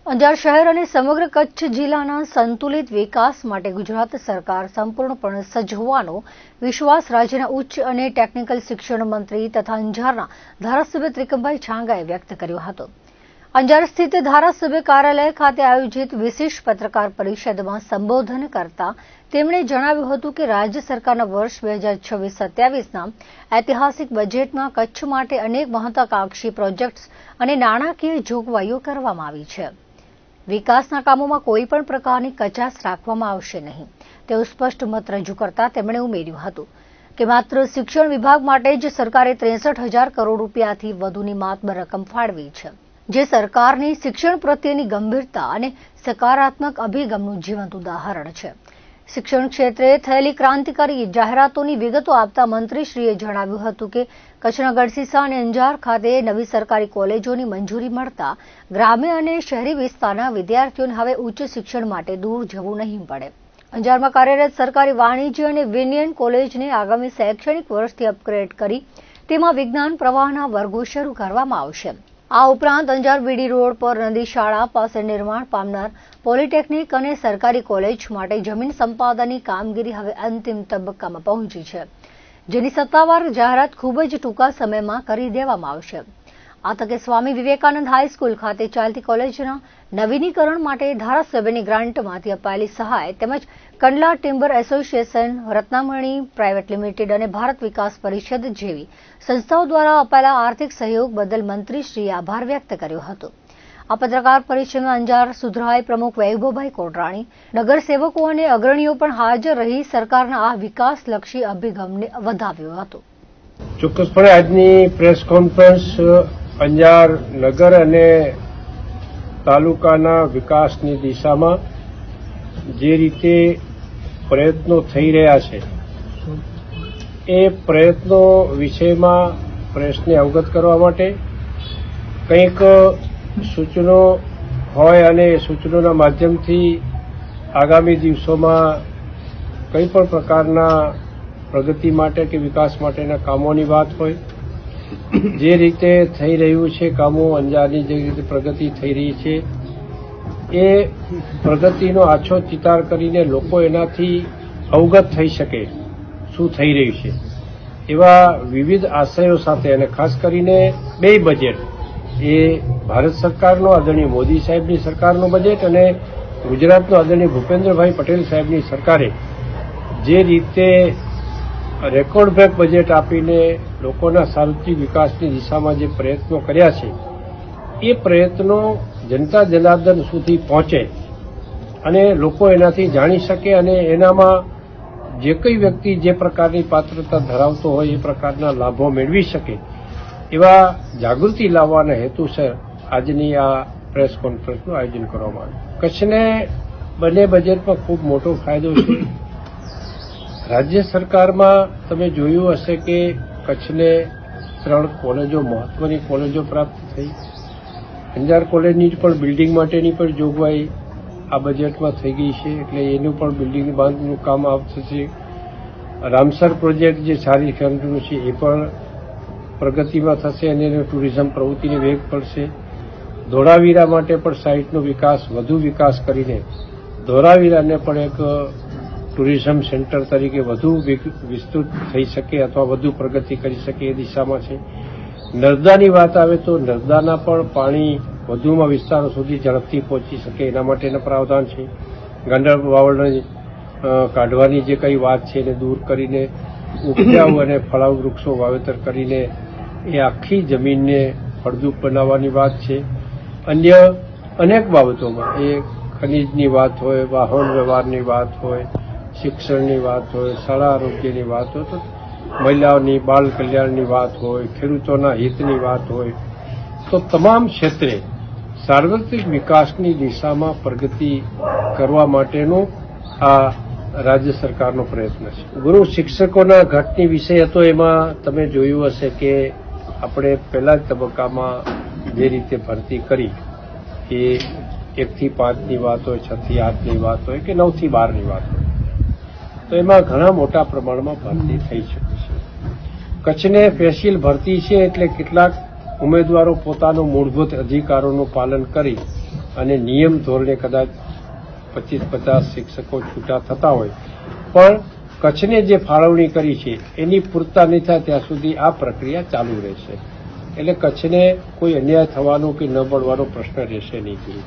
અંજાર શહેર અને સમગ્ર કચ્છ જિલ્લાના સંતુલિત વિકાસ માટે ગુજરાત સરકાર સંપૂર્ણપણે સજ્જ હોવાનો વિશ્વાસ રાજ્યના ઉચ્ચ અને ટેકનિકલ શિક્ષણ મંત્રી તથા અંજારના ધારાસભ્ય ત્રિકમભાઈ છાંગાએ વ્યક્ત કર્યો હતો. અંજાર સ્થિત ધારાસભ્ય કાર્યાલય ખાતે આયોજિત વિશેષ પત્રકાર પરિષદમાં સંબોધન કરતા તેમણે જણાવ્યું હતું કે રાજ્ય સરકારના વર્ષ 2026-27ના ઐતિહાસિક બજેટમાં કચ્છ માટે અનેક મહત્વાકાંક્ષી પ્રોજેક્ટ્સ અને નાણાકીય જોગવાઈઓ કરવામાં આવી છે. વિકાસના કામોમાં કોઈ પણ પ્રકારની કચાશ રાખવામાં આવશે નહીં તેવું સ્પષ્ટ મત રજૂ કરતા તેમણે ઉમેર્યું હતું કે માત્ર શિક્ષણ વિભાગ માટે જ સરકારે 63,000 કરોડ રૂપિયાથી વધુની માતબર રકમ ફાળવી છે, જે સરકારની શિક્ષણ પ્રત્યેની ગંભીરતા અને સકારાત્મક અભિગમનું જીવંત ઉદાહરણ છે. શિક્ષણ ક્ષેત્રે થયેલી ક્રાંતિકારી જાહેરાતોની વિગતો આપતા મંત્રીશ્રીએ જણાવ્યું હતું કે કચ્છના ગઢસીસા અને અંજાર ખાતે નવી સરકારી કોલેજોની મંજૂરી મળતા ગ્રામ્ય અને શહેરી વિસ્તારના વિદ્યાર્થીઓને હવે ઉચ્ચ શિક્ષણ માટે દૂર જવું નહીં પડે. અંજારમાં કાર્યરત સરકારી વાણિજ્ય અને વિનયન કોલેજને આગામી શૈક્ષણિક વર્ષથી અપગ્રેડ કરી તેમાં વિજ્ઞાન પ્રવાહના વર્ગો શરૂ કરવામાં આવશે. આ ઉપરાંત અંજાર વીડી રોડ પર નદી શાળા પાસે નિર્માણ પામનાર પોલિટેકનિક અને સરકારી કોલેજ માટે જમીન સંપાદનની કામગીરી હવે અંતિમ તબક્કામાં પહોંચી છે, જેની સત્તાવાર જાહેરાત ખૂબ જ ટૂંકા સમયમાં કરી દેવામાં આવશે. આ તકે સ્વામી વિવેકાનંદ હાઈસ્કૂલ ખાતે ચાલતી કોલેજના નવીનીકરણ માટે ધારાસભ્યની ગ્રાન્ટમાંથી અપાયેલી સહાય તેમજ Kandla timber association, Ratnamani private limited અને ભારત વિકાસ પરિષદ જેવી સંસ્થાઓ દ્વારા અપાયેલા આર્થિક સહયોગ બદલ મંત્રીશ્રીએ આભાર વ્યક્ત કર્યો હતો. આ પત્રકાર પરિષદમાં અંજાર સુધરાઈ પ્રમુખ વૈભવભાઈ કોટરાણી, નગરસેવકો અને અગ્રણીઓ પણ હાજર રહી સરકારના આ વિકાસલક્ષી અભિગમને વધાવ્યો હતો. ચોક્કસપણે આજની પ્રેસ કોન્ફરન્સ અંજાર નગર અને તાલુકાના વિકાસની દિશામાં જે રીતે પ્રયત્નો થઈ રહ્યા છે એ પ્રયત્નો વિષયમાં પ્રેસને અવગત કરવા માટે કંઈક સૂચનો હોય અને એ સૂચનોના માધ્યમથી આગામી દિવસોમાં કંઈ પણ પ્રકારના પ્રગતિ માટે કે વિકાસ માટેના કામોની વાત હોય, જે રીતે થઈ રહ્યું છે કામો, અંજારની જે રીતે પ્રગતિ થઈ રહી છે એ પ્રગતિનો આછો ચિતાર કરીને લોકો એનાથી અવગત થઈ શકે શું થઈ રહ્યું છે એવા વિવિધ આશયો સાથે, અને ખાસ કરીને બે બજેટ, એ ભારત સરકારનો આદરણીય મોદી સાહેબની સરકારનો બજેટ અને ગુજરાતનો આદરણીય ભૂપેન્દ્રભાઈ પટેલ સાહેબની સરકારે જે રીતે રેકોર્ડ બ્રેક બજેટ આપીને લોકોના સાર્વત્રિક વિકાસની દિશામાં જે પ્રયત્નો કર્યા છે એ પ્રયત્નો જનતા જનાર્દન સુધી પહોંચે અને લોકો એનાથી જાણી શકે અને એનામાં જે કોઈ વ્યક્તિ જે પ્રકારની પાત્રતા ધરાવતો હોય એ પ્રકારના લાભો મેળવી શકે એવા જાગૃતિ લાવવાના હેતુસર આજની આ પ્રેસ કોન્ફરન્સનું આયોજન કરવામાં આવ્યું. કચ્છને બંને બજેટમાં ખૂબ મોટો ફાયદો છે. રાજ્ય સરકારમાં તમે જોયું હશે કે કચ્છને 3 કોલેજો, મહત્વની કોલેજો પ્રાપ્ત થઈ. અંજાર કોલેજની પણ બિલ્ડિંગ માટેની પણ જોગવાઈ આ બજેટમાં થઈ ગઈ છે, એટલે એનું પણ બિલ્ડિંગ બાંધનું કામ થશે. રામસર પ્રોજેક્ટ જે સારી ખંડનું છે એ પણ પ્રગતિમાં થશે અને એને ટુરિઝમ પ્રવૃત્તિને વેગ પડશે. ધોળાવીરા માટે પણ સાઇટનો વિકાસ, વધુ વિકાસ કરીને ધોળાવીરાને પણ એક ટુરિઝમ સેન્ટર તરીકે વધુ વિસ્તૃત થઈ શકે અથવા વધુ પ્રગતિ કરી શકે એ દિશામાં છે. નર્મદાની વાત આવે તો નર્મદાના પણ પાણી વધુમાં વિસ્તારો સુધી ઝડપથી પહોંચી શકે એના માટેના પ્રાવધાન છે. ગંડર વાવડ કાઢવાની જે કંઈ વાત છે એને દૂર કરીને ઉપજાઉ અને ફળાઉ વૃક્ષો વાવેતર કરીને એ આખી જમીનને ફળદ્રુપ બનાવવાની વાત છે. અન્ય અનેક બાબતોમાં એ ખનીજની વાત હોય, વાહન વ્યવહારની વાત હોય, શિક્ષણની વાત હોય, શાળા આરોગ્યની વાત હોય, તો મહિલાઓની બાળ કલ્યાણની વાત હોય, ખેડૂતોના હિતની વાત હોય, તો તમામ ક્ષેત્રે સાર્વત્રિક વિકાસની દિશામાં પ્રગતિ કરવા માટેનો આ રાજ્ય સરકારનો પ્રયત્ન છે. ગુરુ શિક્ષકોના ઘટની વિષય હતો, એમાં તમે જોયું હશે કે આપણે પહેલા જ તબક્કામાં જે રીતે ભરતી કરી એ 1 થી 5ની વાત હોય, 6 થી 8ની વાત હોય કે 9 થી 12ની વાત હોય, તો એમાં ઘણા મોટા પ્રમાણમાં ભરતી થઈ શકે છે. કચ્છને સ્પેશિયલ ભરતી છે એટલે કેટલાક ઉમેદવારો પોતાનો મૂળભૂત અધિકારોનું પાલન કરી અને નિયમ ધોરણે કદાચ 25-50 શિક્ષકો છૂટા થતા હોય, પણ કચ્છને જે ફાળવણી કરી છે એની પૂરતા નહીં થાય ત્યાં સુધી આ પ્રક્રિયા ચાલુ રહેશે. એટલે કચ્છને કોઈ અન્યાય થવાનો કે ન મળવાનો પ્રશ્ન રહેશે નહીં.